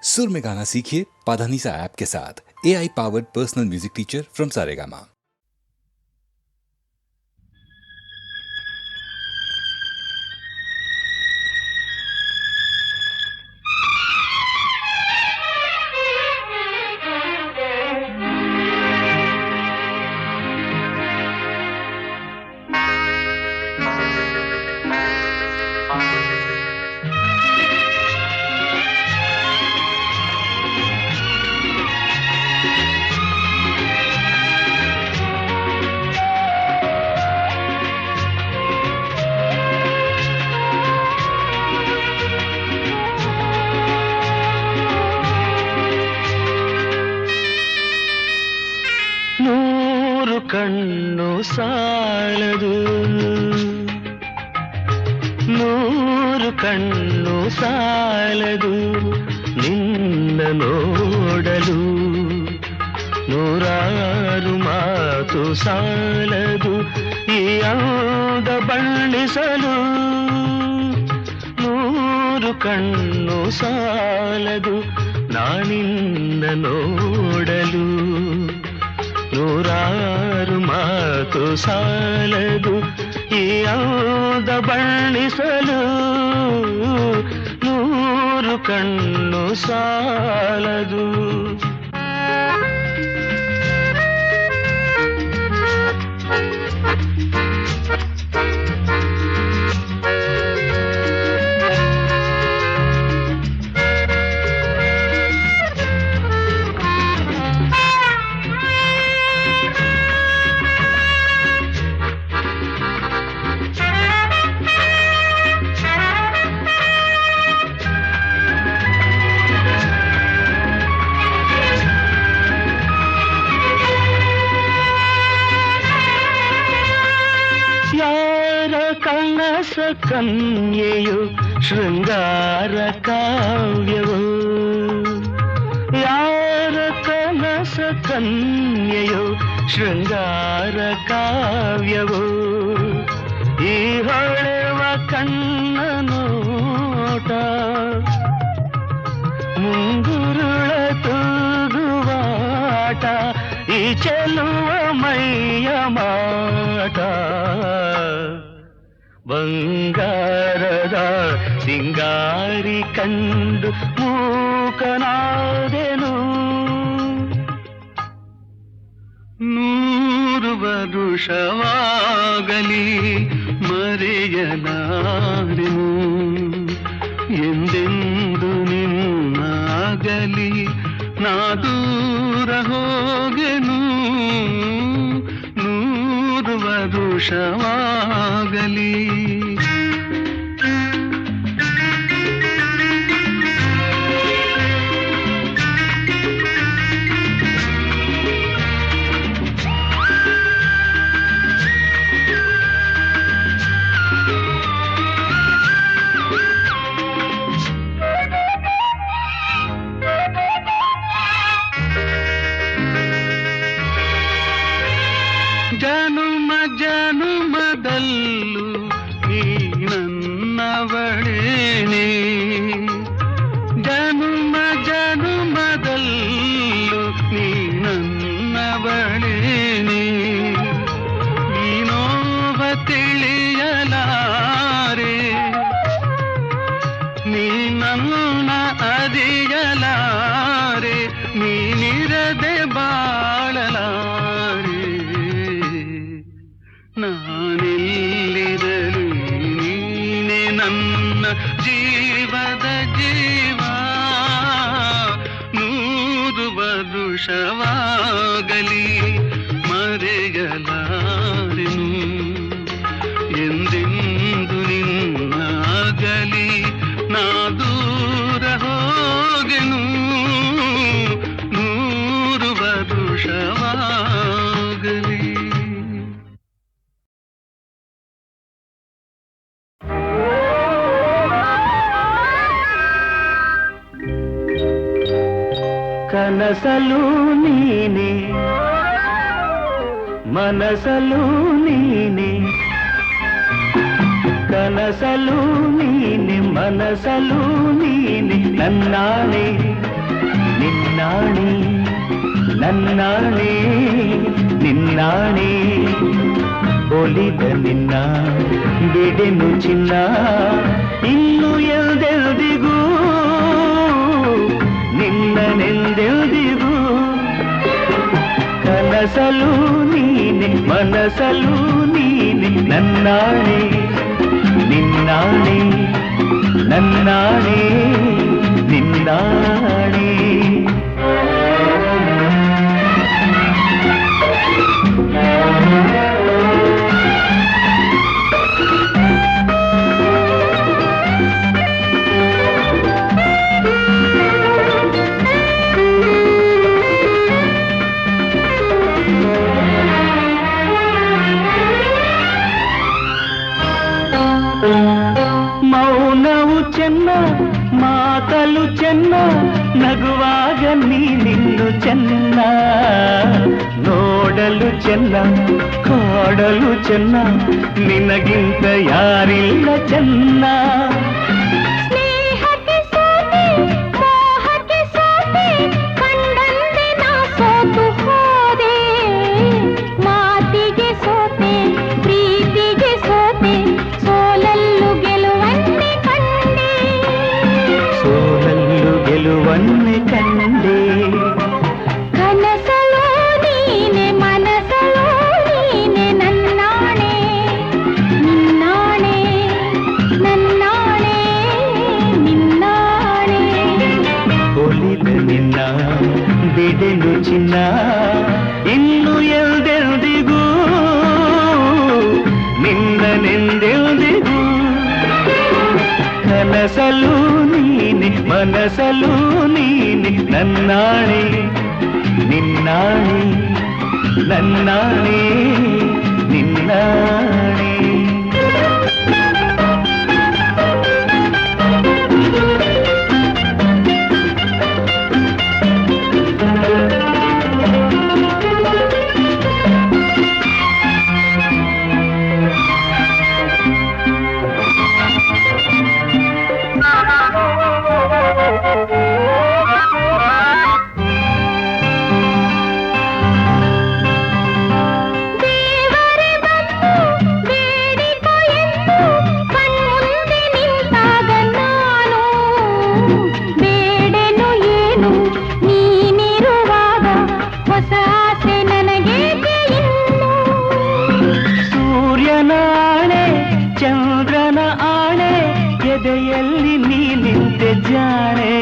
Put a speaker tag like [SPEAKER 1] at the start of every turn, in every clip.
[SPEAKER 1] सुर में गाना सीखिए पाधानीसा ऐप के साथ। AI powered personal music teacher from Saregama.
[SPEAKER 2] ಕಣ್ಣು ಸಾಲದು, ನೂರು ಕಣ್ಣು ಸಾಲದು ನಿನ್ನ ನೋಡಲು, ನೂರಾರು ಮಾತು ಸಾಲದು ಈ ಅಂದ ಬಣ್ಣಿಸಲು. ನೂರು ಕಣ್ಣು ಸಾಲದು ನಾನಿನ್ನ ನೋಡಲು, ನೂರಾರು ಮಾತು ಸಾಲದು ಈ ಅಂದ ಬಣ್ಣಿಸಲು. ನೂರು ಕಣ್ಣು ಸಾಲದು. ಕನಸ ಕನ್ಯೆಯು ಶೃಂಗಾರ ಕಾವ್ಯವು, ಯಾರ ಕನಸ ಕನ್ಯೆಯು ಶೃಂಗಾರ ಕಾವ್ಯವು. ಈ ಹೊಳೆವ ಕಣ್ಣ ನೋಟ ಮುಂಗುರುಳ ತೂಗುವಾಟ, ಈ ಚೆಲುವ ಮೈಯ ಮಾಟ. ಬಂಗಾರದ ಸಿಂಗಾರಿ ಕಂಡು ಮೂಕನಾದೆನು, ನೂರು ವರುಷವಾಗಲಿ ಮರೆಯಲಾರೆನು, ಎಂದೆಂದು ನಿನ್ನಾಗಲಿ ನಾ ದೂರ ಹೋಗೆನು. ನೂರು ವರುಷವಾಗಲಿ ಜನುಮ ಜನುಮದಲ್ಲೂ ನೀ ನನ್ನವಳೇನೆ, ಜನುಮ ಜನುಮದಲ್ಲೂ ನೀ ನನ್ನವಳೇನೆ. ನೀನೋವ ತಿಳಿಯಲಾರೆ, ನೀ ನನ್ನ ಅರಿಯಲಾರೆ, ನೀನಿರದೆ ಬಾಳಲಾರೆ. ನಾನೆಲ್ಲಿರಲಿ ನೀನೆ ನನ್ನ ಜೀವದ ಜೀವ, ನೂರು ವರುಷವಾಗಲಿ ಮರೆಯಲಾರೆನು, ಎಂದೆಂದು ನಿನ್ನಾಗಲಿ ನಾ ದೂರ ಹೋಗೆನು. ನೂರು ವರುಷವಾಗಲಿ. ಕನಸಲು ನೀನೆ, ಮನಸಲು ನೀನೆ, ಕನಸಲು ನೀನೆ, ಮನಸಲು ನೀನೆ, ನನ್ನಾಣೆ ನನ್ನಾಣೆ ನಿನ್ನಾಣೆ ಒಲಿದ ನಿನ್ನ ಬಿಡೆನು ಚಿನ್ನ ಇನ್ನು ಎಲ್ದೆಲ್ದಿಗೂ ನಿನ್ನನೆಂದೆಲ್ದಿಗೂ ಕನಸಲು ನೀನೆ ಮನಸಲು ನೀನೆ ನನ್ನಾಣೆ ನಿನ್ನಾಣೆ ನನ್ನಾಣೆ ನಿನ್ನಾಣೆ ಮೌನವು ಚೆನ್ನ ಮಾತಲು ಚೆನ್ನ ನಗುವಾಗ ನೀನಿನ್ನು ಚೆನ್ನ ನೋಡಲು ಚೆನ್ನ ಕಾಡಲು ಚೆನ್ನ ನಿನಗಿಂತ ಯಾರಿಲ್ಲ ಚೆನ್ನ ಗೆಲುವನ್ನೇ ಕಂಡೆ
[SPEAKER 3] ಕನಸಲು ನೀನೆ ಮನಸಲು ನೀನೆ ನನ್ನಾಣೆ ನಿನ್ನಾಣೆ ನನ್ನಾಣೆ ನಿನ್ನಾಣೆ
[SPEAKER 2] ಒಲಿದ ನಿನ್ನ ಬಿಡೆನು ಚಿನ್ನ ಇನ್ನು ಎಲ್ದೆಲ್ದಿಗೂ ನಿನ್ನನೆಂದೆಲ್ದಿಗೂ ಕನಸಲು ನೀನೆ ಮನಸಲು ನೀನೆ ನನ್ನಾಣೆ ನಿನ್ನಾಣೆ ನನ್ನಾಣೆ ನಿನ್ನಾಣೆ ಸೂರ್ಯನಾಣೆ ಚಂದ್ರನ ಆಣೆ ಎದೆಯಲ್ಲಿ ನೀ ನಿಂತೆ ಜಾಣೆ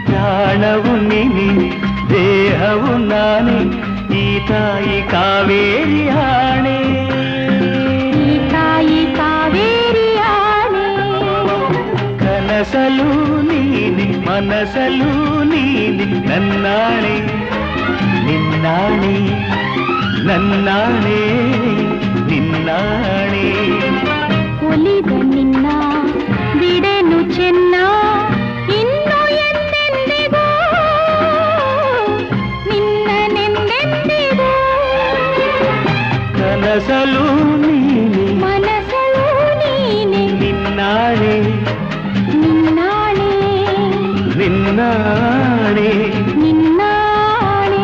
[SPEAKER 2] ಪ್ರಾಣವು ನೀನೆ ದೇಹವು ನಾನೇ ಈ ತಾಯಿ ಕಾವೇರಿ ಆಣೆ
[SPEAKER 3] ಈ ತಾಯಿ ಕಾವೇರಿ ಆಣೆ
[SPEAKER 2] ಕನಸಲು ನೀನೆ ಮನಸಲು ನೀನೆ ನನ್ನಾಣೆ ನಿನ್ನಾಣೆ ನನ್ನಾಣೆ ನಿನ್ನಾಣೆ
[SPEAKER 3] ಒಲಿದ ನಿನ್ನ ಬಿಡೆನು ಚೆನ್ನ ಇನ್ನು ಎಂದೆಂದಿಗೂ ನಿನ್ನನೆಂದೆಂದಿಗೂ
[SPEAKER 2] ಕನಸಲು ನೀನೆ
[SPEAKER 3] ಮನಸಲು ನೀನೆ
[SPEAKER 2] ನಿನ್ನಾಣೆ
[SPEAKER 3] ನಿನ್ನಾಣೆ
[SPEAKER 2] ನಿನ್ನಾಣೆ
[SPEAKER 3] ನಿನ್ನಾಣೆ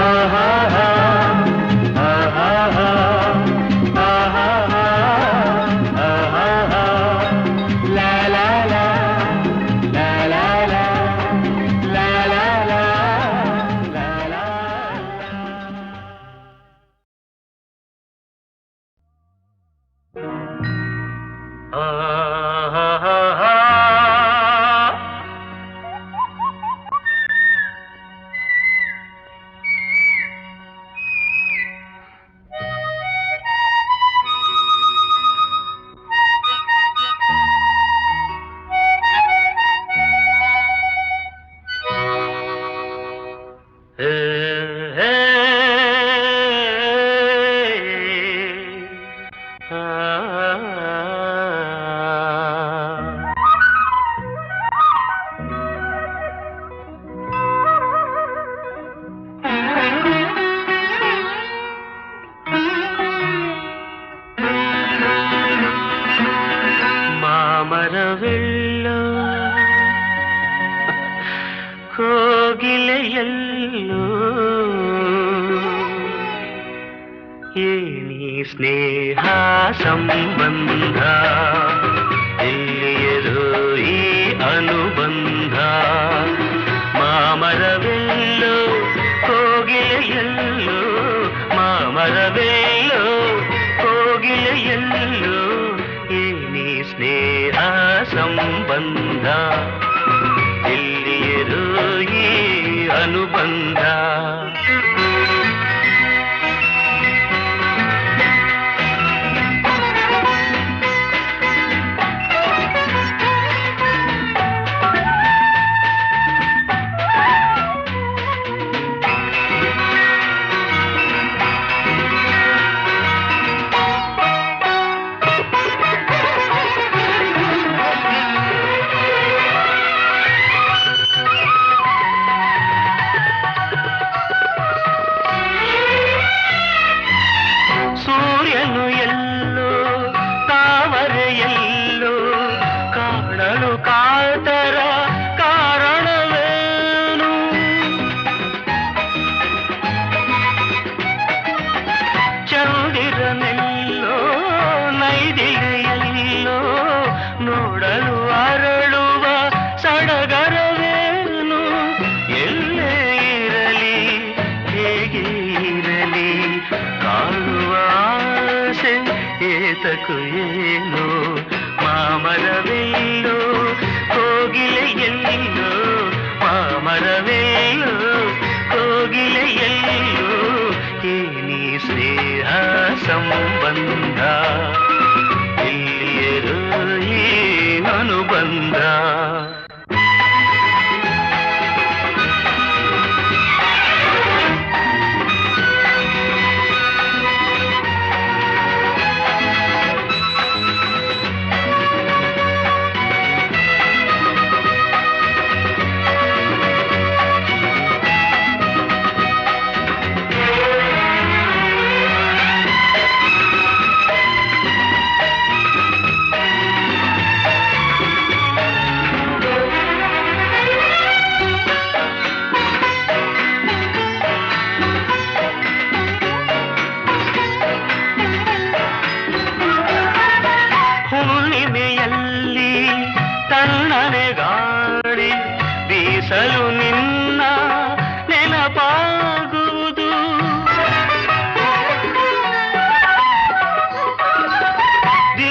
[SPEAKER 2] ಆಹಾ ಆಹಾ ಆಹಾ ಆಹಾ ಲಾ ಲಾ ಲಾ ಲಾ ಲಾ ಲಾ ಲಾ ಲಾ ಲಾ ಲಾ ಲಾ ಮಾಮರವೆಲ್ಲ ಕೋಗಿಲೆಯೋ ಕೋಗಿಲೆಯಲ್ಲೋ ಏನಿ ಸ್ನೇಹ ಸಂಬಂಧ ಎಲ್ಲಿಯರೋ ಈ ಅನುಬಂಧ ಮಾಮರವೆಲ್ಲೋ ಕೋಗಿಲೆಯಲ್ಲೋ ಮಾಮರವೆಲ್ಲೋ ಕೋಗಿಲೆಯಲ್ಲೋ ಏನಿ ಸ್ನೇಹ ಸಂಬಂಧ ಎಲ್ಲಿಯರೋ ಈ ಅನುಬಂಧ ಏನು ಮಾಮರವೆಲ್ಲೋ ಕೋಗಿಲೆಯಲ್ಲೋ ಮಾಮರವೆಲ್ಲೋ ಕೋಗಿಲೆಯಲ್ಲೋ ಏನಿ ಸ್ನೇಹ ಸಂಬಂಧ ಎಲ್ಲಿಯರೋ ಈ ಅನುಬಂಧ ಬೀಸಲು ನಿನ್ನ ನೆನಪಾಗುವುದು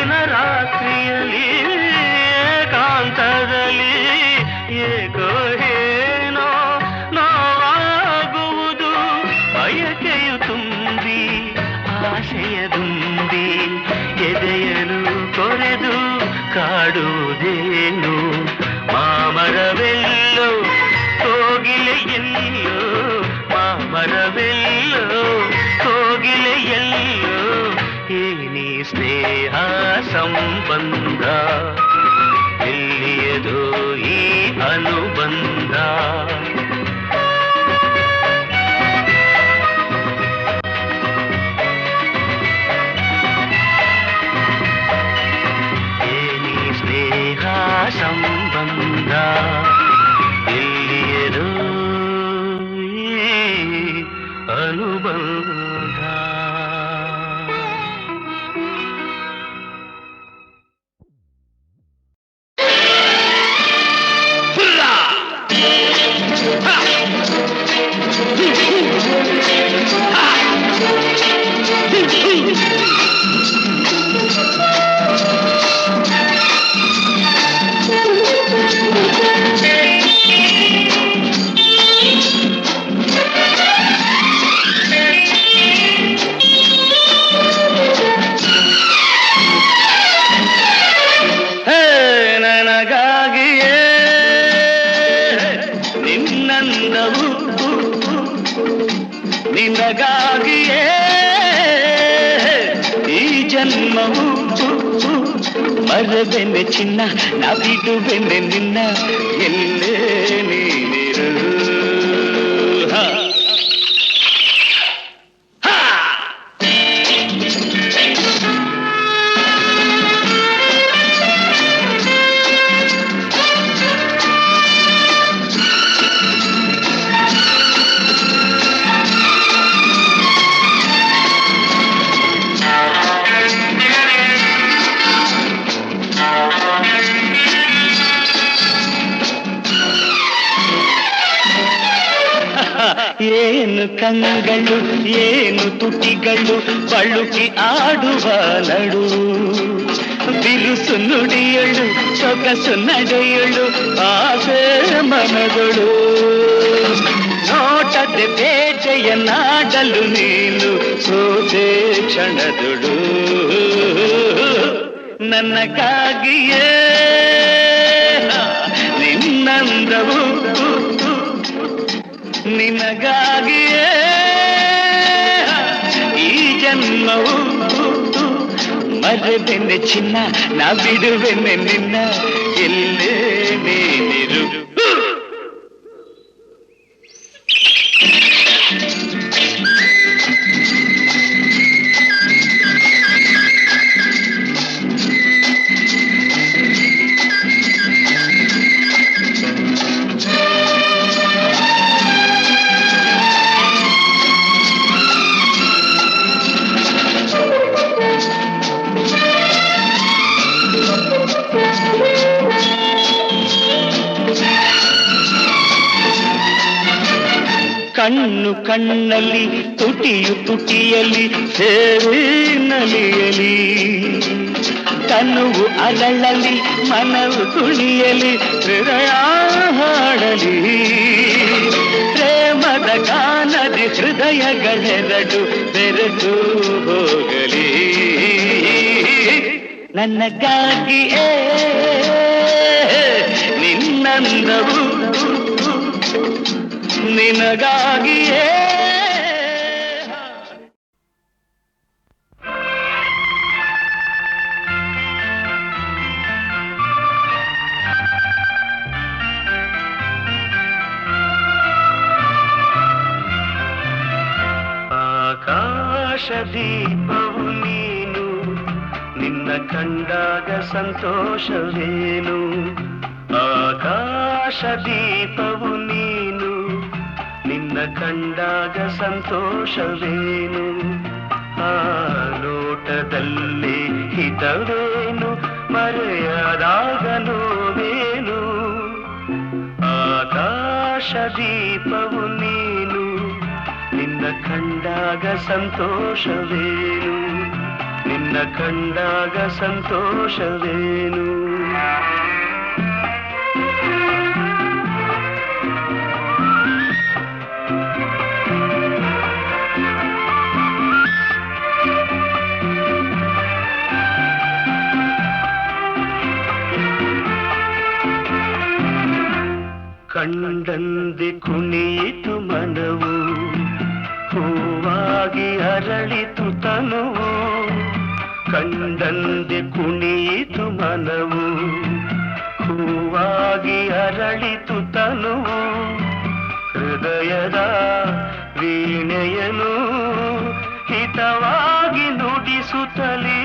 [SPEAKER 2] ದಿನರಾತ್ರಿಯಲ್ಲಿ ಏಕಾಂತದಲ್ಲಿ ಏಕೋ ಏನೋ ನೋವಾಗುವುದು ಬಯಕೆಯು ತುಂಬಿ ಆಸೆಯ ತುಂಬಿ ಎದೆಯಲು ಕೊರೆದು ಕಾಡುವುದೇನು ಮಾಮರವೆಲ್ಲೋ ಕೋಗಿಲೆಯಲ್ಲೋ ಮಾಮರವೆಲ್ಲೋ ಕೋಗಿಲೆಯಲ್ಲೋ ಏನಿ ಸ್ನೇಹ ಸಂಬಂಧ ಎಲ್ಲಿಯದೋ ಈ ಅನುಬಂಧ ಏನಿ ಸ್ನೇಹ ಸಂಬಂಧ ಎಲ್ಲಿಯರೋ ಅನುಬಂಧ ನಿನಗಾಗಿಯೇ ಈ ಜನ್ಮವು ಮರವೆನೆ ಚಿನ್ನ ನಾ ಬಿಡುವೆನೆ ನಿನ್ನ ಎಲ್ಲೇ ನೀನಿರು
[SPEAKER 4] ಏನು ಕಂಗಳು ಏನು ತುಟಿಗಳು ಬಳುಕಿ ಆಡುವ ನಡು ಬಿರುಸು ನುಡಿಯಳು ಸೊಗಸು ನಡೆಯಳು ಆಸೆ ಮನಗಳು ನೋಟದ ಬೇಟೆಯ ನಾಡಲು ನೀನು ಸೋತೆ ಕ್ಷಣದಳು ನನಗಾಗಿಯೇ ನಿನ್ನಂದವು ನಿನಗಾಗಿಯೇ ಈ ಜನ್ಮವು ಮರೆದೆನೆ ಚಿನ್ನ ನಾ ಬಿಡುವೆನೆ ನಿನ್ನ ಎಲ್ಲೇ ನೀನಿರು ಕಣ್ಣು ಕಣ್ಣಲ್ಲಿ ತುಟಿಯು ತುಟಿಯಲ್ಲಿ ಸೇರಿ ನಲಿಯಲಿ ತನುವು ಅರಳಲಿ ಮನವು ಕುಣಿಯಲಿ ಹೃದಯ ಹಾಡಲಿ ಪ್ರೇಮದ ಗಾನದಿ ಹೃದಯಗಳೆರಡು ಬೆರೆತು ಹೋಗಲಿ ನನಗಾಗಿಯೇ ನಿನ್ನಂದವು ನಿನಗಾಗಿಯೇ ಆಕಾಶ ದೀಪವು ನೀನು ನಿನ್ನ ಕಂಡಾಗ ಸಂತೋಷವೇನು ಆಕಾಶ ದೀಪವು ನೀನು ನಿನ್ನ ಕಂಡಾಗ ಸಂತೋಷವೇನು ಆ ನೋಟದಲ್ಲಿ ಹಿತವೇನು ಮರೆಯದಾಗ ನೋವೇನು ಆಕಾಶ ದೀಪವು ನೀನು ನಿನ್ನ ಕಂಡಾಗ ಸಂತೋಷವೇನು ನಿನ್ನ ಕಂಡಾಗ ಸಂತೋಷವೇನು ಕಂಡಂದೆ ಕುಣಿಯಿತು ಮನವು ಹೂವಾಗಿ ಅರಳಿತು ತನುವು ಕಂಡಂದೆ ಕುಣಿಯಿತು ಮನವು ಹೂವಾಗಿ ಅರಳಿತು ತನುವು ಹೃದಯದ ವೀಣೆಯನು ಹಿತವಾಗಿ ನುಡಿಸುತ್ತಲೇ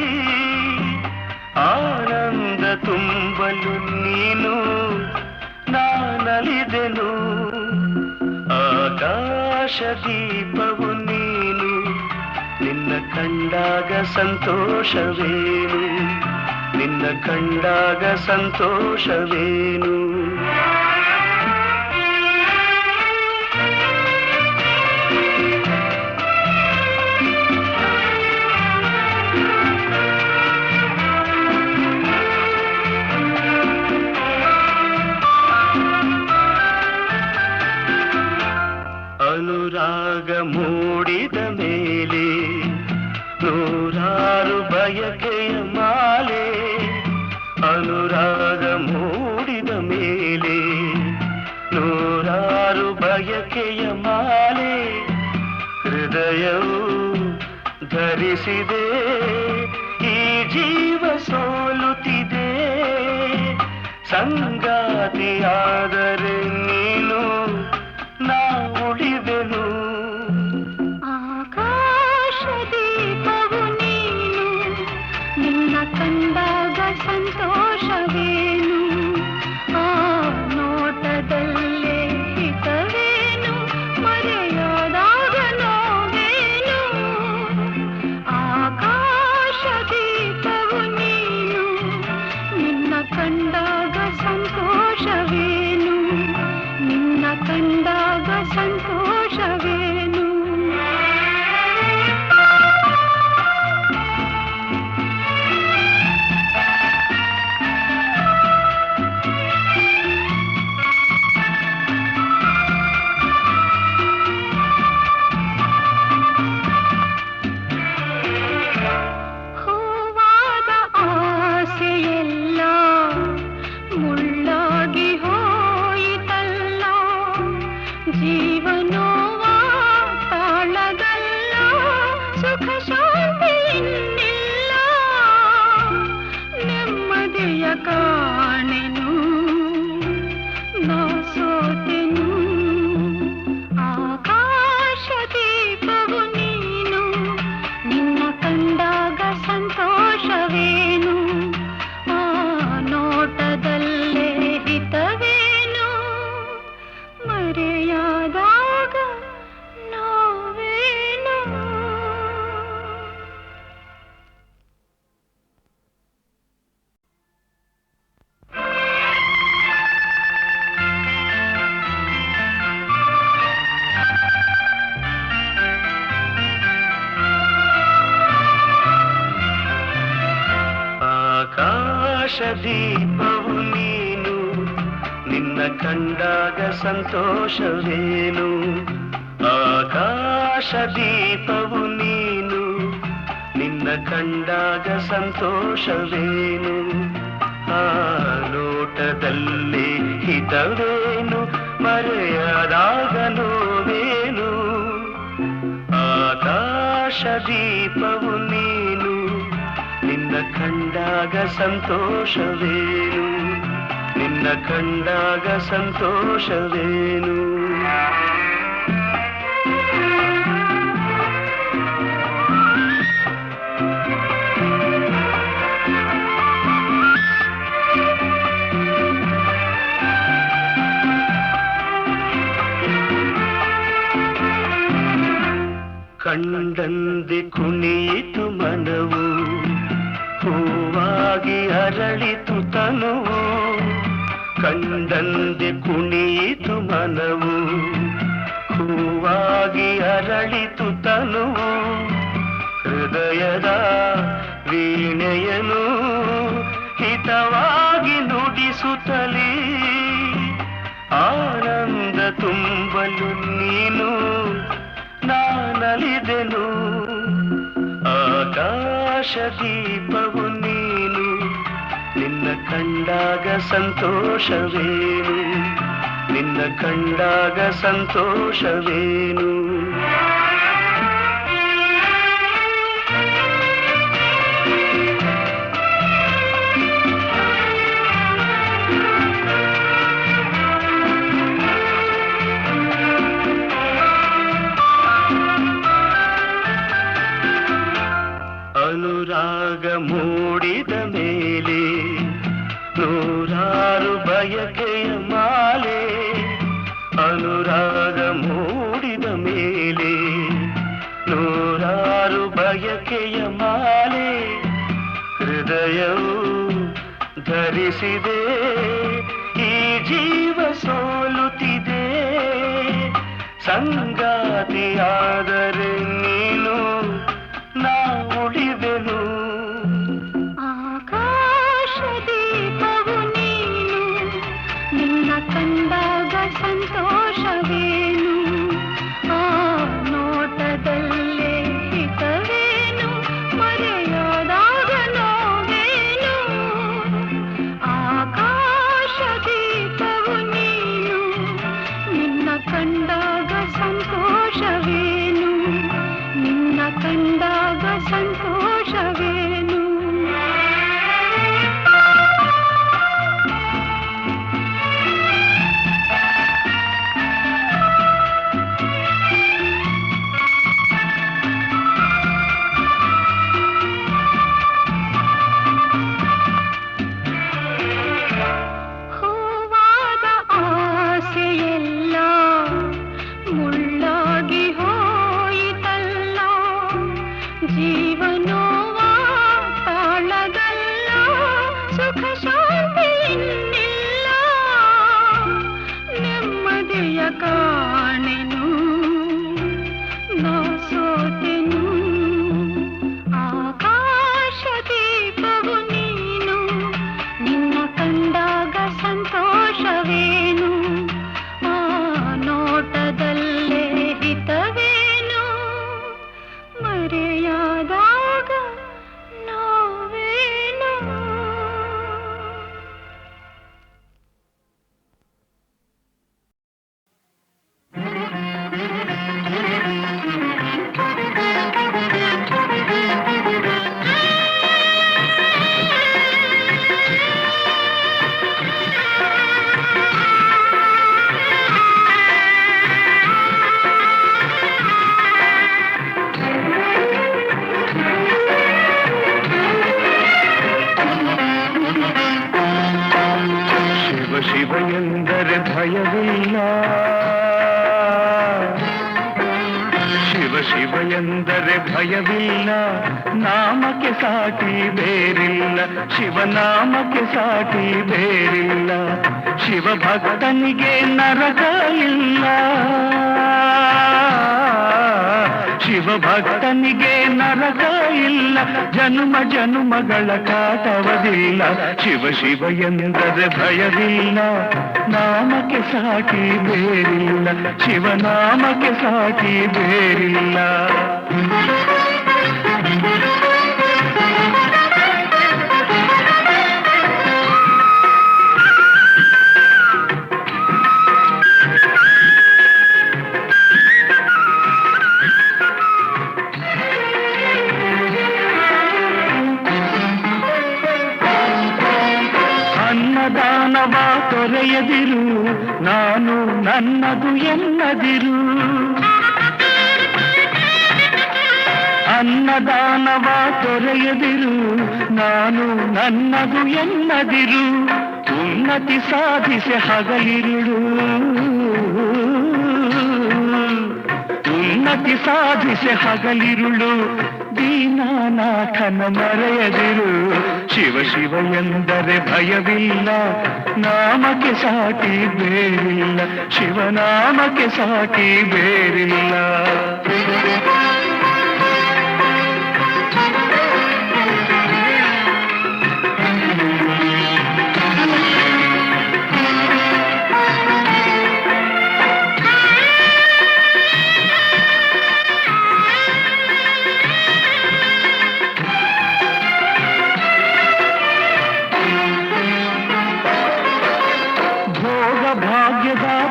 [SPEAKER 4] ಆನಂದ ತುಂಬಲು ನೀನು ನಾನಲಿದೆನು ಆಕಾಶ ದೀಪವು ನೀನು ನಿನ್ನ ಕಂಡಾಗ ಸಂತೋಷವೇನು ನಿನ್ನ ಕಂಡಾಗ ಸಂತೋಷವೇನು ಅನುರಾಗ ಮೂಡಿದ ಮೇಲೆ ನೂರಾರು ಬಯಕೆಯ ಮಾಲೆ ಅನುರಾಗ ಮೂಡಿದ ಮೇಲೆ ನೂರಾರು ಬಯಕೆಯ ಮಾಲೆ ಹೃದಯವು ಧರಿಸಿದೆ ಈ ಜೀವ ಸೋಲುತ್ತಿದೆ ಸಂಗಾತಿಯಾದರೆ ನೀನು ನಾ ಉಳಿದೆನು
[SPEAKER 3] ಆಕಾಶ ದೀಪವು ನೀನು ನಿನ್ನ ಕಂಡಾಗ ಸಂತೋಷವೇನು ಆ ನೋಟದಲ್ಲೇ ಹಿತವೇನು ಮರೆಯದಾಗ ನೋವೇನು ಆಕಾಶ ದೀಪವು ನೀನು ನಿನ್ನ ಕಂಡಾಗ ಸಂತೋಷವೇನು ನಿನ್ನ ಜೀವನೋವ ತಾಳಗಲ್ಲ ಸುಖ ಶಾಂತಿ ಇನ್ನಿಲ್ಲ ನೆಮ್ಮದಿಯ ಕಾಣೆನು ನಾ ಸೋತೆನು ಆಕಾಶ ದೀಪವು ನೀನು ನಿನ್ನ ಕಂಡಾಗ ಸಂತೋಷವೇನು ಆ ನೋಟದಲ್ಲೇ ಹಿತವೇನು ಮರೆಯಾದಾಗ ನೋವೇನು
[SPEAKER 4] ಆಕಾಶ ದೀಪವು ನೀನು ನಿನ್ನ ಕಂಡಾಗ ಸಂತೋಷವೇನು ಆಕಾಶ ದೀಪವು ನೀನು ನಿನ್ನ ಕಂಡಾಗ ಸಂತೋಷವೇನು ಆ ನೋಟದಲ್ಲಿ ಹಿತವೇನು ಮರೆಯದಾಗ ನೋವೇನು ಆಕಾಶ ದೀಪವು ನೀನು ನಿನ್ನ ಕಂಡಾಗ ಸಂತೋಷವೇನು ನಿನ್ನ ಕಂಡಾಗ ಸಂತೋಷವೇನು ಕಂಡಂದೆ ಕುಣಿಯಿತು ಮನವು ಹೂವಾಗಿ ಅರಳಿತು ತನುವು ಕಂಡಂದೆ ಕುಣಿಯಿತು ಮನವು ಹೂವಾಗಿ ಅರಳಿತು ತನುವು ಹೃದಯದ ವೀಣೆಯನು ಹಿತವಾಗಿ ನುಡಿಸುತ್ತಲೇ ಆನಂದ ತುಂಬಲು ನೀನು ನಾನಲಿದೆನು ಆಕಾಶ ದೀಪವು ನೀನು ನಿನ್ನ ಕಂಡಾಗ ಸಂತೋಷವೇನು ನಿನ್ನ ಕಂಡಾಗ ಸಂತೋಷವೇನು ಅನುರಾಗ ಮೂಡಿದ ಮೇಲೆ ನೂರಾರು ಬಯಕೆಯ ಮಾಲೆ ಅನುರಾಗ ಮೂಡಿದ ಮೇಲೆ ನೂರಾರು ಬಯಕೆಯ ಮಾಲೆ ಹೃದಯವು ಧರಿಸಿದೆ ಈ ಜೀವ ಸೋಲುತ್ತಿದೆ ಸಂಗಾತಿಯಾದರೆ ನೀನು ನಾ ಉಳಿದೆನು
[SPEAKER 3] ಆಕಾಶ ದೀಪವು ನೀನು ನಿನ್ನ ಕಂಡಾಗ ಸಂತೋಷವೇನು ಆ ನೋಟದಲ್ಲೇ ಹಿತವೇನು ಮರೆಯಾದಾಗ ನೋವೇನು ಆಕಾಶ ದೀಪವು ನೀನು ನಿನ್ನ ಕಂಡಾಗ ಸಂತೋಷವೇನು ನಿನ್ನ ಕಂಡಾಗ ಸಂತೋಷವೇನು ಹೂವಾದ ಆಸೆಯೆಲ್ಲ ಮುಳ್ಳಾಗಿ ಹೋಯಿತಲ್ಲ ಜೀವನೋವ ತಾಳಗಲ್ಲ ಸುಖ ಶಾಂತಿ ಇನ್ನಿಲ್ಲ ನೆಮ್ಮದಿಯ ಕಾಣೆನು ನಾ ಸೋತೆನು ಆಕಾಶ ದೀಪವು ನೀನು ನಿನ್ನ ಕಂಡಾಗ ಸಂತೋಷವೇನು ಆ ನೋಟದಲ್ಲೇ ಹಿತವೇನು ಮರೆಯಾದಾಗ ನೋವೇನು
[SPEAKER 4] ಶಿವ ಶಿವ ಎಂದರೆ ಭಯವಿಲ್ಲ, ನಾಮಕ್ಕೆ ಸಾಟಿ ಬೇರಿಲ್ಲ, ಶಿವನಾಮಕ್ಕೆ ಸಾಟಿ ಬೇರಿಲ್ಲ, ಶಿವ ಭಕ್ತನಿಗೆ ನರಕ ಇಲ್ಲ, ಶಿವ ಭಕ್ತನಿಗೆ ನರಕ ಇಲ್ಲ, ಜನ್ಮ ಜನ್ಮಗಳ ಕಾಟವದಿಲ್ಲ, ಶಿವ ಶಿವ ಎಂದರೆ ಭಯವಿಲ್ಲ, ನಾಮಕ್ಕೆ ಸಾಟಿ ಬೇರಿಲ್ಲ, ಶಿವನಾಮಕ್ಕೆ ಸಾಟಿ ಬೇರಿಲ್ಲ. ಅನ್ನದಾನವ ತೊರೆಯದಿರು, ನಾನು ನನ್ನದು ಎನ್ನದಿರು, ಅನ್ನದಾನವ ತೊರೆಯದಿರು, ನಾನು ನನ್ನದು ಎನ್ನದಿರು, ಉನ್ನತಿ ಸಾಧಿಸಿ ಹಗಲಿರುಳು, ಉನ್ನತಿ ಸಾಧಿಸಿ ಹಗಲಿರುಳು, ದೀನಾನಾಥನ ಮರೆಯದಿರು, ಶಿವ ಶಿವ ಎಂದರೆ ಭಯವಿಲ್ಲ, ನಾಮಕ್ಕೆ ಸಾಟಿ ಬೇರಿಲ್ಲ, ಶಿವನಾಮಕ್ಕೆ ಸಾಟಿ ಬೇರಿಲ್ಲ.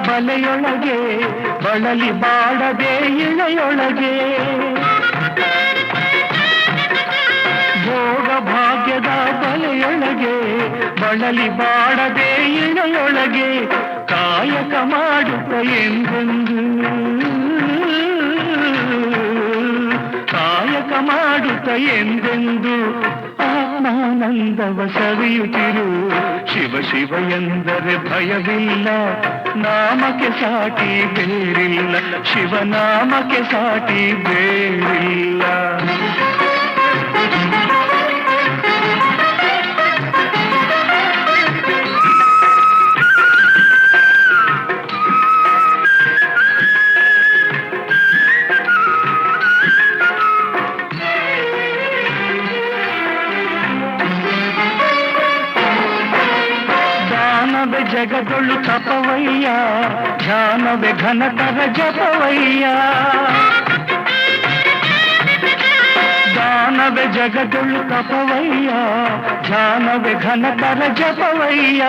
[SPEAKER 4] ಬಲೆಯೊಳಗೆ ಬಳಲಿ ಬಾಡದೆ ಇಳೆಯೊಳಗೆ, ಭೋಗ ಭಾಗ್ಯದ ಬಲೆಯೊಳಗೆ ಬಳಲಿ ಬಾಡದೆ ಇಳೆಯೊಳಗೆ, ಕಾಯಕ ಮಾಡುತ್ತ ಎಂದೆಂದು, ಕಾಯಕ ಮಾಡುತ್ತ ಎಂದೆಂದು ಆತ್ಮಾನಂದವ ಸವಿಯುತ್ತಿರು, ಶಿವ ಶಿವ ಎಂದರೆ ಭಯವಿಲ್ಲ, ನಾಮಕ್ಕೆ ಸಾಟಿ ಬೇರಿಲ್ಲ, ಶಿವನಾಮಕ್ಕೆ ಸಾಟಿ ಬೇರಿಲ್ಲ. ಜಗದೊಳು ತಪವಯ್ಯ, ಧ್ಯಾನವೇ ಘನತರ ಜಪವಯ್ಯ, ದಾನವೇ ಜಗದೊಳು ತಪವಯ್ಯ, ಧ್ಯಾನವೇ ಘನತರ ಜಪವಯ್ಯ,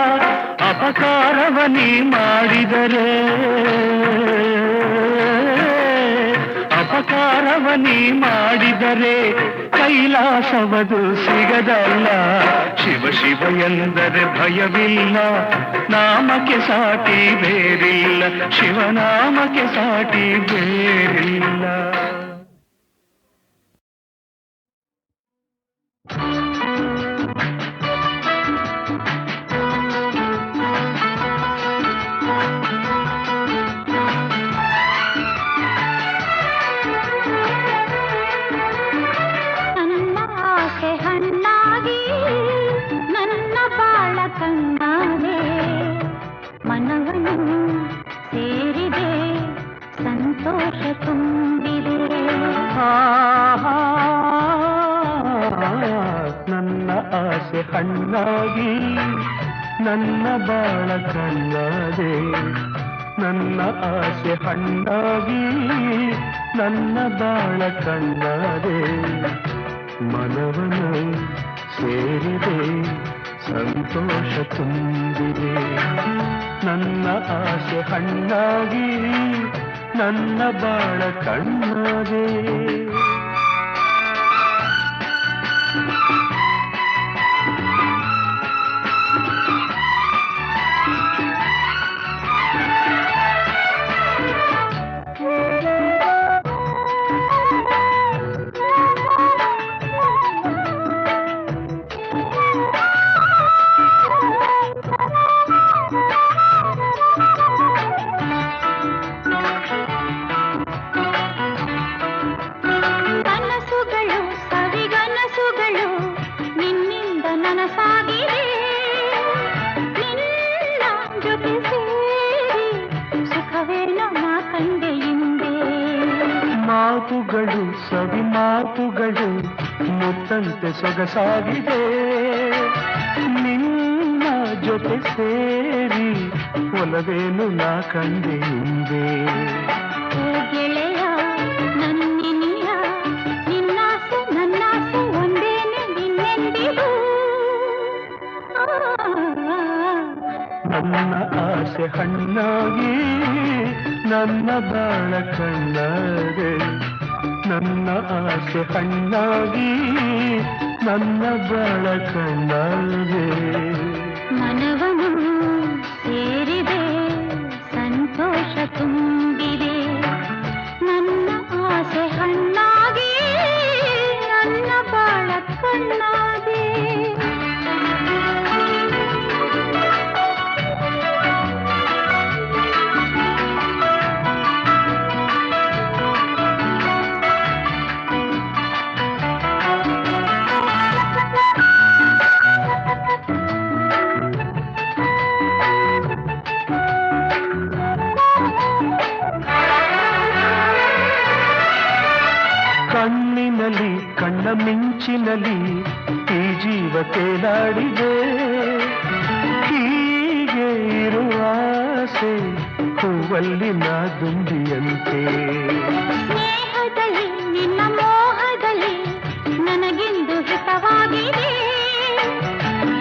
[SPEAKER 4] ಅಪಕಾರವ ನೀ ಮಾಡಿದರೆ, ಅಪಕಾರವ ನೀ ಮಾಡಿದರೆ, ಕೈಲಾಸವದು ಸಿಗದಲ್ಲ, ಶಿವ ಶಿವ ಎಂದರೆ ಭಯವಿಲ್ಲ, ನಾಮಕ್ಕೆ ಸಾಟಿ ಬೇರಿಲ್ಲ, ಶಿವನಾಮಕ್ಕೆ ಸಾಟಿ ಬೇರಿಲ್ಲ. ನನ್ನ ಆಸೆ ಹಣ್ಣಾಗಿ ನನ್ನ ಬಾಳ ಕಣ್ಣಾದೆ, ನನ್ನ ಆಸೆ ಹಣ್ಣಾಗಿ ನನ್ನ ಬಾಳ ಕಣ್ಣಾದೆ, ಮನವನ್ನು ಸೇರಿದೆ ಸಂತೋಷ ತುಂಬಿದೆ, ನನ್ನ ಆಸೆ ಹಣ್ಣಾಗಿ ನನ್ನ ಬಾಳ ಕಣ್ಣಾದೆ.
[SPEAKER 3] ಪದವೇನೋ ನಾ ಕಂಡೆ ಹಿಂದೆ.
[SPEAKER 4] ಮಾತುಗಳು ಸವಿ ಮಾತುಗಳು ಮುತ್ತಂತೆ ಸೊಗಸಾಗಿದೆ, ನಿನ್ನ ಜೊತೆ ಸೇರಿ ಒಲವೇನು ನಾ ಕಂಡೆ ಹಿಂದೆ.
[SPEAKER 3] ಓ ಗೆಳೆಯ ನನ್ನಿನಿಯ, ನಿನ್ನಾಸೆ ನನ್ನಾಸೆ ಒಂದೇನೆ ನಿನ್ನೆಂದಿಗೂ.
[SPEAKER 4] ನನ್ನ ಆಸೆ ಹಣ್ಣಾಗಿ ನನ್ನ ಬಾಳ ಕಣ್ಣಾದೆ, ನನ್ನ ಆಸೆ ಹಣ್ಣಾಗಿ ನನ್ನ ಬಾಳ ಕಣ್ಣಾದೆ.
[SPEAKER 3] ಮನವನು ಸೇರಿದೆ ಸಂತೋಷ ತುಂಬಿದೆ, ನನ್ನ ಆಸೆ ಹಣ್ಣಾಗಿ ನನ್ನ ಬಾಳ ಕಣ್ಣಾದೆ.
[SPEAKER 4] ಕಣ್ಣಿನಲ್ಲಿ ಕಣ್ಣ ಮಿಂಚಿನಲ್ಲಿ ಈ ಜೀವ ತೇಲಾಡಿದೆ, ಹೀಗೆ ಇರುವ ಆಸೆ ಹೂವಲ್ಲಿ ನಾ ದುಂಬಿಯಂತೆ.
[SPEAKER 3] ಸ್ನೇಹದಲ್ಲಿ ನಿನ್ನ ಮೋಹದಲ್ಲಿ ನನಗೆಂದು ಹಿತವಾಗಿದೆ,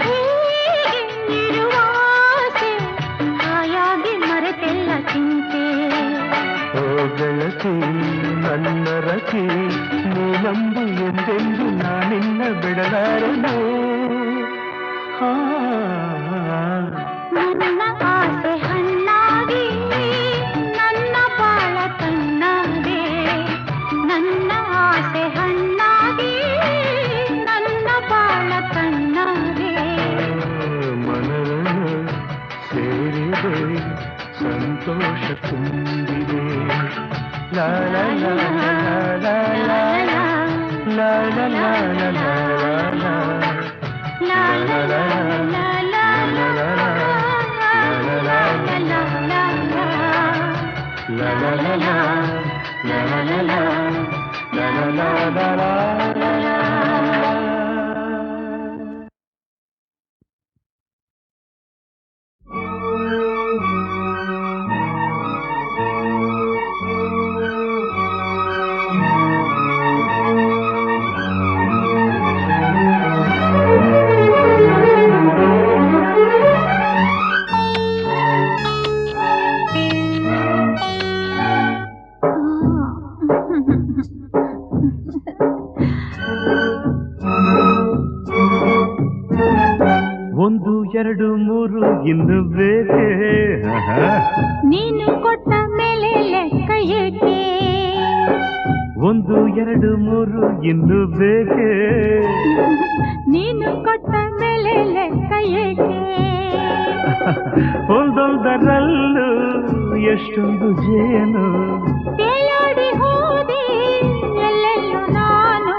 [SPEAKER 3] ಹೀಗೆ ಇರುವ ಆಸೆ ಹಾಯಾಗಿ ಮರೆತೆಲ್ಲ ಚಿಂತೆ.
[SPEAKER 4] ಓ ಗೆಳತಿ ನನ್ನ ರತಿ, ನೀನಂಬು ಎಂದೆಂದು ನಾನಿನ್ನ ಬಿಡಲಾರನು.
[SPEAKER 3] ನನ್ನ ಆಸೆ ಹಣ್ಣಾಗಿ ನನ್ನ ಬಾಳ ಕಣ್ಣಾದೆ, ನನ್ನ ಆಸೆ ಹಣ್ಣಾಗಿ ನನ್ನ ಬಾಳ ಕಣ್ಣಾದೆ.
[SPEAKER 4] ಮನವನ್ನು ಸೇರಿದೆ ಸಂತೋಷ ತುಂಬಿದೆ. ಲಾ ಲಾ ಲಾ ಲಾ ಲಾ ಲಾ ಲಾ ಲಾ ಲಾ ಲಾ ಲಾ
[SPEAKER 3] La la la la la la la la la
[SPEAKER 4] la la la. ಒಂದು ಎರಡು ಮೂರು ಇನ್ನು ಬೇಕೆ,
[SPEAKER 3] ನೀನು ಕೊಟ್ಟ ಮೇಲೆ ಲೆಕ್ಕ ಏಕೆ?
[SPEAKER 4] ಒಂದು ಎರಡು ಮೂರು ಇನ್ನು ಬೇಕೆ,
[SPEAKER 3] ನೀನು ಕೊಟ್ಟ ಮೇಲೆ ಲೆಕ್ಕ ಏಕೆ?
[SPEAKER 4] ಒಂದೊಂದರಲ್ಲೂ ಎಷ್ಟೊಂದು ಜೇನು,
[SPEAKER 3] ತೇಲಾಡಿ ಹೋದೆ ಎಲ್ಲೆಲ್ಲೂ ನಾನು,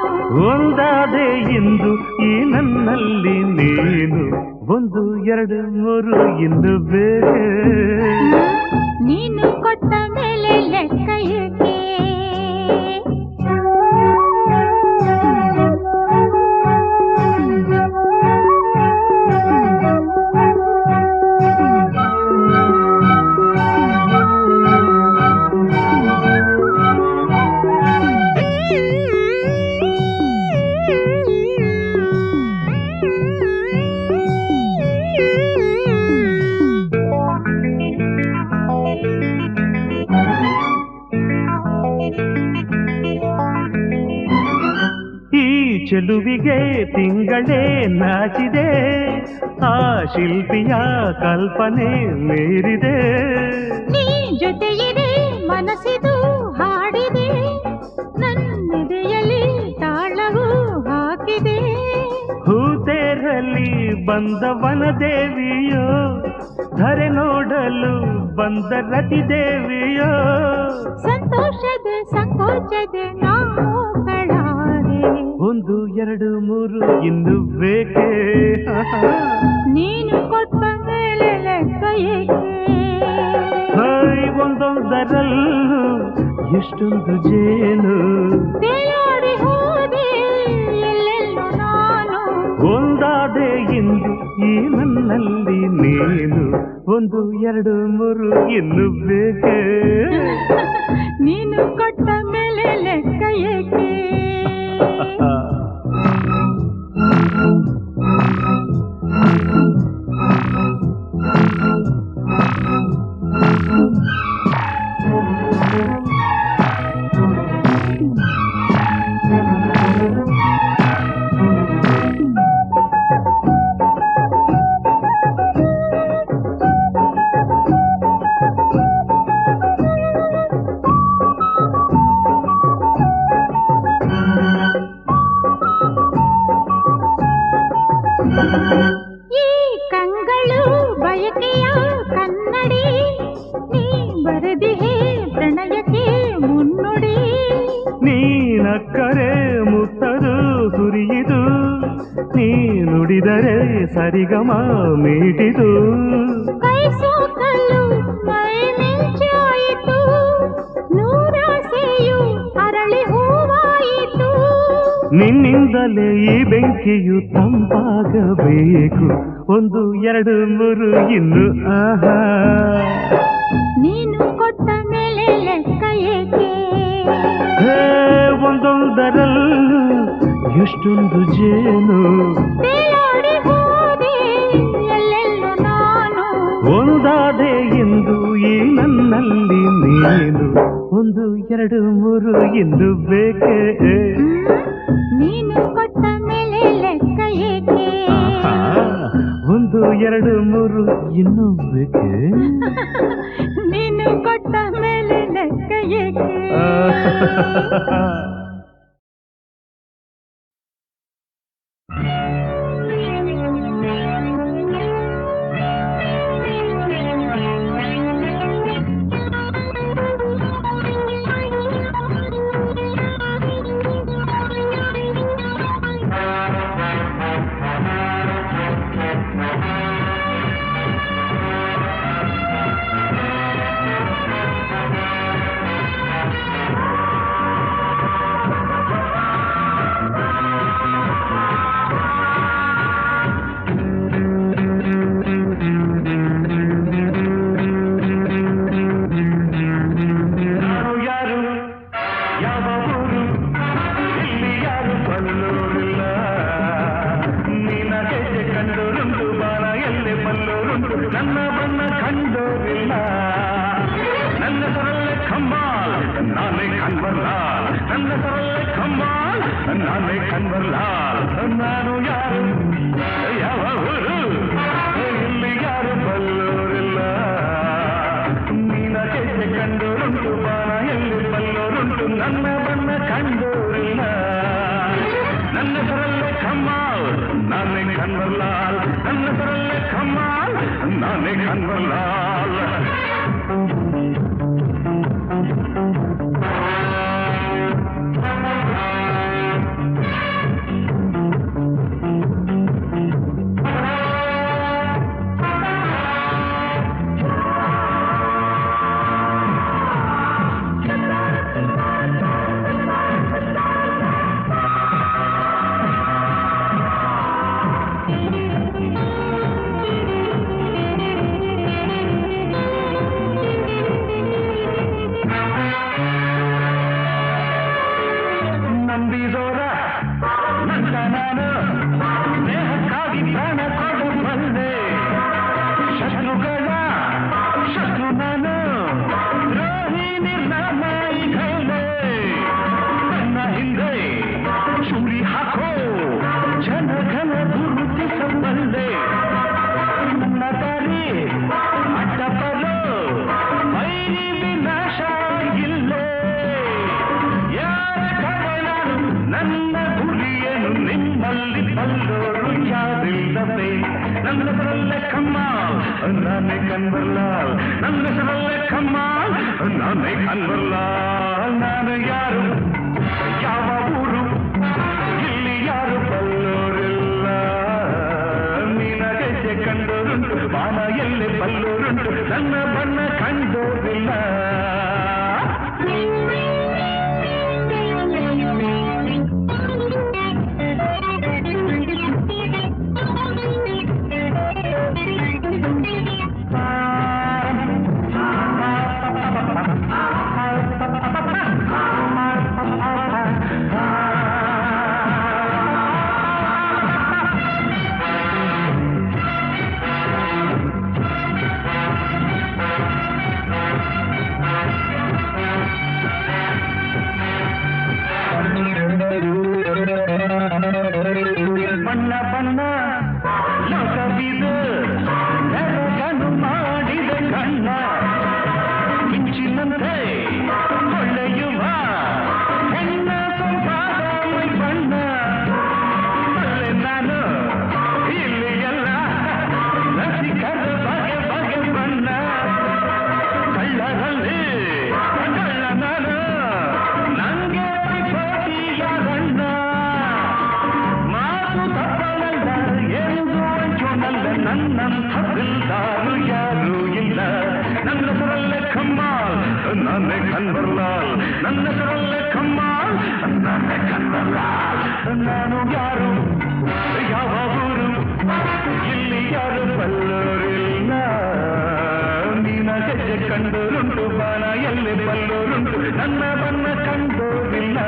[SPEAKER 4] ಒಂದಾದೆ ಇಂದು ಈ ನನ್ನಲ್ಲಿ ನೀನು. ಒಂದು ಎರಡು ಮೂರು ಇನ್ನು ಬೇಕೆ,
[SPEAKER 3] ನೀನು ಕೊಟ್ಟ ಮೇಲೆ ಲೆಕ್ಕ ಏಕೆ?
[SPEAKER 4] ಚೆಲುವಿಗೆ ತಿಂಗಳೇ ನಾಚಿದೆ, ಆ ಶಿಲ್ಪಿಯ ಕಲ್ಪನೆ ಮೀರಿದೆ.
[SPEAKER 3] ನೀ ಜೊತೆಯಿದೆ ಮನಸ್ಸಿದು ಹಾಡಿದೆ, ನನ್ನೆದೆಯಲ್ಲಿ ತಾಳವು ಹಾಕಿದೆ.
[SPEAKER 4] ಹೂತೇರಲ್ಲಿ ಬಂದ ವನದೇವಿಯೋ, ಧರೆ ನೋಡಲು ಬಂದ ರತಿದೇವಿಯೋ.
[SPEAKER 3] ಸಂತೋಷದ ಸಂಕೋಚದ ನಾವು ಕಳಾರೆ,
[SPEAKER 4] ಒಂದು ಎರಡು ಮೂರು ಇನ್ನು ಬೇಕೆ?
[SPEAKER 3] ನೀನು ಕೊಟ್ಟ ಮೇಲೆ ಲೆಕ್ಕ ಏಕೆ?
[SPEAKER 4] ಒಂದೊಂದರಲ್ಲೂ ಎಷ್ಟೊಂದು ಜೇನು
[SPEAKER 3] ತೇಲಾಡಿ ಹೋದೆ ಎಲ್ಲೆಲ್ಲೋ ನಾನು
[SPEAKER 4] ಒಂದಾದೆ ಎಂದು ಈ ನನ್ನಲ್ಲಿ ನೀನು ಒಂದು ಎರಡು ಮೂರು ಇನ್ನು ಬೇಕೆ
[SPEAKER 3] ನೀನು ಕೊಟ್ಟ ಮೇಲೆ ಲೆಕ್ಕ ಏಕೆ ಈ ಕಂಗಳು ಬಯಕೆಯ ಕನ್ನಡಿ ನೀ ಬರೆದಿಹೇ ಪ್ರಣಯಕ್ಕೆ ಮುನ್ನುಡಿ
[SPEAKER 4] ನೀನಕ್ಕರೆ ಮುತ್ತದು ಸುರಿಯಿತು ನೀ ನುಡಿದರೆ ಸರಿಗಮ ಮೀಟಿದು
[SPEAKER 3] ಕೈ ಸೋಕಲು ಮೈ ಮಿಂಚಾಯಿತು ನೂರಾಸೆಯು ಅರಳಿ ಹೂವಾಯಿತು
[SPEAKER 4] ನಿನ್ನಿಂದಲೇ ಈ ಬೆಂಕಿಯು ತಂಪಾಗಬೇಕು ಒಂದು ಎರಡು ಮೂರು ಇನ್ನು ಆಹಾ
[SPEAKER 3] ನೀನು ಕೊಟ್ಟ ಮೇಲೆ ಲೆಕ್ಕ ಏಕೆ
[SPEAKER 4] ಒಂದೊಂದರಲ್ಲೂ ಎಷ್ಟೊಂದು ಜೇನು
[SPEAKER 3] ತೇಲಾಡಿ ಹೋದೆ ಎಲ್ಲೆಲ್ಲೋ ನಾನು
[SPEAKER 4] ಒಂದಾದೆ ಎಂದು ಈ ನನ್ನಲ್ಲಿ ನೀನು ಒಂದು ಎರಡು ಮೂರು ಇನ್ನು ಬೇಕೆ
[SPEAKER 3] ನೀನು ಕೊಟ್ಟ ಮೇಲೆ ಲೆಕ್ಕ ಏಕೆ
[SPEAKER 4] ಒಂದು ಎರಡು ಮೂರು ಇನ್ನು ಬೇಕೆ
[SPEAKER 3] ನೀನು ಕೊಟ್ಟ ಮೇಲೆ ಲೆಕ್ಕ ಏಕೆ
[SPEAKER 2] ನಾನು ಯಾರು ಯಾವ ಊರು ಇಲ್ಲಿ ಯಾರು ಬಲ್ಲೋರಿಲ್ಲ ನೀನ ಹೆಜ್ಜೆ ಕಂಡೋರುಂಟು ಬಾಣ ಎಲ್ಲಿ ಬಲ್ಲೋರುಂಟು ನನ್ನ ಬಣ್ಣ ಕಂಡೋರಿಲ್ಲ ನನ್ನ ಹೆಸರಲ್ಲೇ ಕಮ್ಮಾಲ್ ನಾನೇ ಕನ್ವರ್ಲಾಲ್ ನನ್ನ ಹೆಸರಲ್ಲೇ ಕಮ್ಮಾಲ್ ನಾನೇ ಕನ್ವರ್ಲಾಲ್ ಕನ್ವರ್ಲಾಲ್ ನನ್ನ ಹೆಸರಲ್ಲೇ ಕಮ್ಮಾಲ್ ನಾನೇ ಕನ್ವರ್ಲಾಲ್ ನಾನು ಯಾರು ಯಾವ ಊರು ಇಲ್ಲಿ ಯಾರು ಬಲ್ಲೋರಿಲ್ಲ ನಿನಗೆ ಕಂಡೋರುಂಟು ಬಾಣ ಎಲ್ಲಿ ಬಲ್ಲೋರುಂಟು ನನ್ನ ಬಣ್ಣ ಕಂಡೋರು ಮೀನಂತೆ ಹೊಳೆಯುವ ಹೆಣ್ಣ ಸೊಂಪಾದ ಮೈ ಬಣ್ಣ ಅಲ್ಲೇ ನಾನು ಇಲ್ಲಿ ಎಲ್ಲ ರಸಿಕರ ಬಗೆ ಬಗೆ ಬಣ್ಣ ಕಳ್ಳರಲ್ಲಿ ಕಳ್ಳ ನಾನು ನಂಗೆ ಪತಿಯಾಗಣ್ಣ ಮಾತು ತಪ್ಪನಲ್ಲ ಎಂದು ಅಂಚೋನಲ್ಲ ನನ್ನಂಥ ಬಿಲ್ದಾರು ಯಾರೂ ಇಲ್ಲ ನನ್ನ ಹೆಸರಲ್ಲೇ ಕಮ್ಮಾಲ್ ನಾನೇ ಕನ್ವರ್ಲಾಲ್ ನನ್ನ ಹೆಸರಲ್ಲೇ ಕಮ್ಮಾಲ್ ನಾನೇ ಕನ್ವರ್ಲಾಲ್ ನಾನು ಯಾರು ಯಾವ ಊರು ಇಲ್ಲಿ ಯಾರು ಬಲ್ಲೋರಿಲ್ಲ ನೀನ ಹೆಜ್ಜೆ ಕಂಡೋರುಂಟು ಬಾಣ ಎಲ್ಲಿ ಬಲ್ಲೋರುಂಟು ನನ್ನ ಬಣ್ಣ ಕಂಡೋರಿಲ್ಲ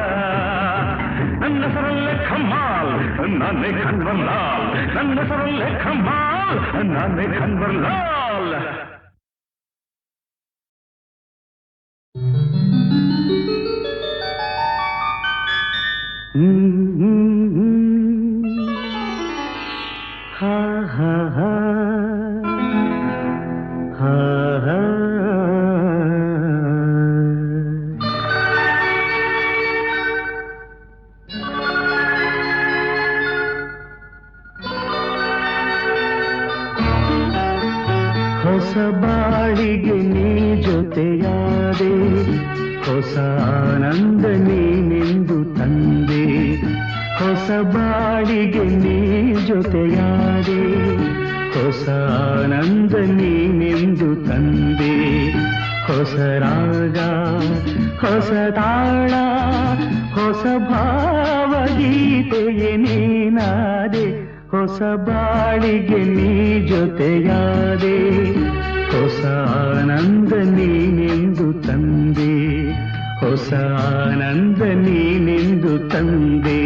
[SPEAKER 2] ನನ್ನ ಹೆಸರಲ್ಲೇ ಕಮ್ಮಾಲ್ ನಾನೇ ಕನ್ವರ್ಲಾಲ್ ನನ್ನ ಹೆಸರಲ್ಲೇ ಕಮ್ಮಾಲ್ ನಾನೇ ಕನ್ವರ್ಲಾಲ್
[SPEAKER 4] ಹಾ ಹಾ ಹಾ ಹಾ ಹಾ ಹೊಸ ಬಾಳಿಗೆ ನೀ ಜೊತೆಯಾದೆ ಹೊಸ ಆನಂದ ನೀನೆಂದು ತಂದೆ ಹೊಸ ಬಾಳಿಗೆ ನೀ ಜೊತೆಯಾದೆ ಹೊಸ ಆನಂದ ನೀನೆಂದು ತಂದೆ ಹೊಸ ರಾಗ ಹೊಸ ತಾಳ ಹೊಸ ಭಾವಗೀತೆಯೇ ನೀನಾದೆ ಹೊಸ ಬಾಳಿಗೆ ನೀ ಜೊತೆಯಾದೆ ಹೊಸ ಆನಂದ ನೀನೆಂದು ತಂದೆ ಹೊಸ ಆನಂದ ನೀನೆಂದು ತಂದೆ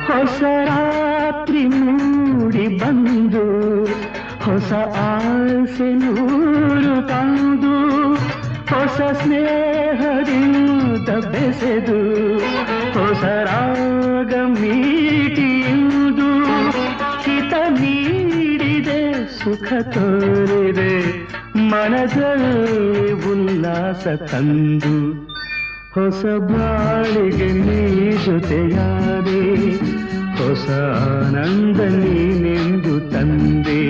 [SPEAKER 4] ಹೊಸ ರಾತ್ರಿ ಮೂಡಿ ಬಂದು ಹೊಸ ಆಸೆ ನೂರು ತಂದು ಹೊಸ ಸ್ನೇಹದಿಂದ ಬೆಸೆದು ಹೊಸ ರಾಗ ಮೀಟಿಯುವುದು ಹಿತ ನೀಡಿದೆ ಸುಖ ತೋರಿದೆ ಮನದಲ್ಲಿ ಉಲ್ಲಾಸ ತಂದು ಹೊಸ ಬಾಳಿಗೆ ನೀ ಜೊತೆಯಾದೆ ಹೊಸ ಆನಂದ ನೀನೆಂದು ತಂದೆ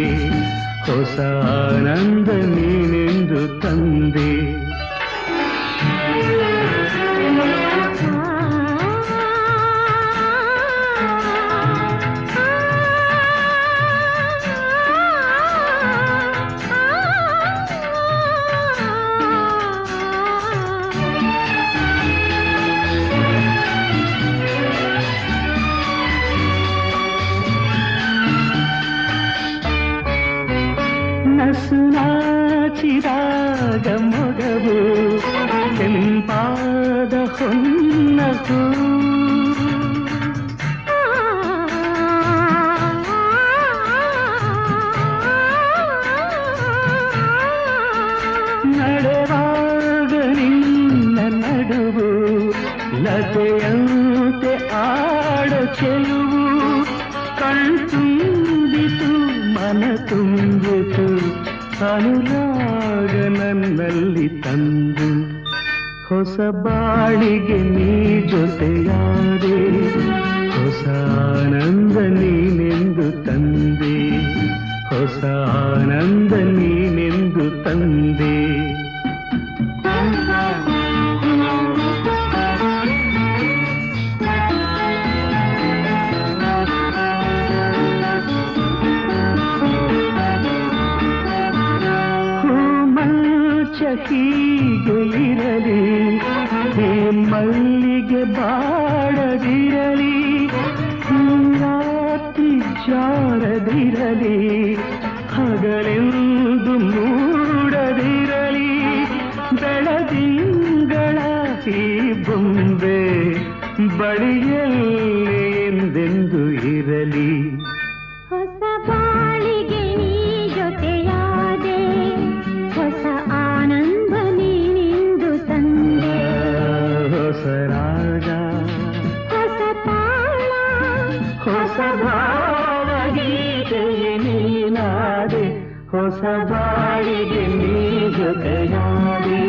[SPEAKER 4] ಹೊಸ ಆನಂದ ನೀನೆಂದು ತಂದೆ ನಾಚಿದಾಗ ಮೊಗವು ಕೆಂಪಾದ ಹೊನ್ನಕು ನಡೆವಾಗ ನಿನ್ನ ನಡುವು ಲತೆಯಂತೆ ಆಡ ಚೆಲುವು ಕಣ್ತುಂಬಿತು ಮನ ತುಂಬಿತು ಅನುರಾಗ ನನ್ನಲ್ಲಿ ತಂದು ಹೊಸ ಬಾಳಿಗೆ ನೀ ಜೊತೆಯಾದೆ ಹೊಸ ಆನಂದ ನೀನೆಂದು ತಂದೆ ಹೊಸ ಆನಂದ ನೀನೆಂದು ತಂದೆ ಹೀಗೆ ಇರಲಿ ಹೇ ಮಲ್ಲಿಗೆ ಬಾಡದಿರಲಿ ರಾತ್ರಿ ಜಾರದಿರಲಿ ಹಗಲೆಂದು ಮೂಡದಿರಲಿ ಬೆಳದಿಂಗಳ ಈ ಬೊಂಬೆ ಬಳಿಯಲ್ಲಿ ಎಂದೆಂದು ಇರಲಿ.
[SPEAKER 3] ಹೊಸ ಬಾಳಿಗೆ ನೀ ಜೊತೆಯಾದೆ, ಹೊಸ ಆನಂದ ನೀನಿಂದು ತಂದೆ.
[SPEAKER 4] ಹೊಸ ರಾಗ
[SPEAKER 3] ಹೊಸ ತಾಳ
[SPEAKER 4] ಹೊಸ ಭಾವಗೀತೆಗೆ ನೀನಾದೆ, ಹೊಸ ಬಾಳಿಗೆ ನೀ ಜೊತೆಯಾದೆ.